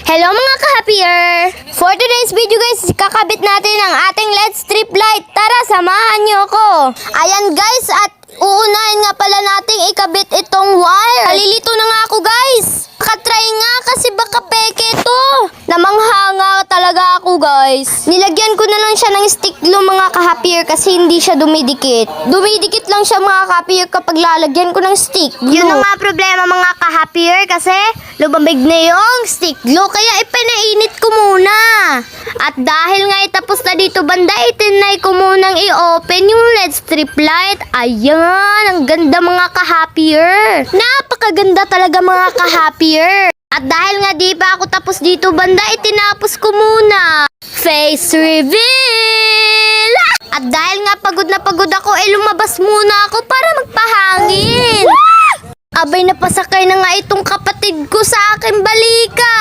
Hello mga ka-happier! For today's video guys, kakabit natin ang ating LED strip light. Tara, samahan niyo ako. Ayan guys, at uunahin nga pala nating ikabit itong wire. Nalilito na nga ako guys. Makatry nga kasi baka peke ito. Namanghanga talaga ako guys. Nilagyan ko na lang siya ng stick glue mga ka-happier kasi hindi siya dumidikit. Dumidikit lang siya mga ka-happier kapag lalagyan ko ng stick glue. Yun ang mga problema mga ka-happier kasi lumambig na yung stick glue kaya ipinainit ko muna. At dahil nga itapos na dito banda, itinay ko munang i-open yung LED strip light. Ayan, ang ganda mga ka-happier. Napakaganda talaga mga ka-happier. At dahil nga di pa ako tapos dito banda, itinapos ko muna. Face reveal! At dahil nga pagod na pagod ako, lumabas muna ako para magpahangin. Abay, napasakay na nga itong kapatid ko sa aking balikat.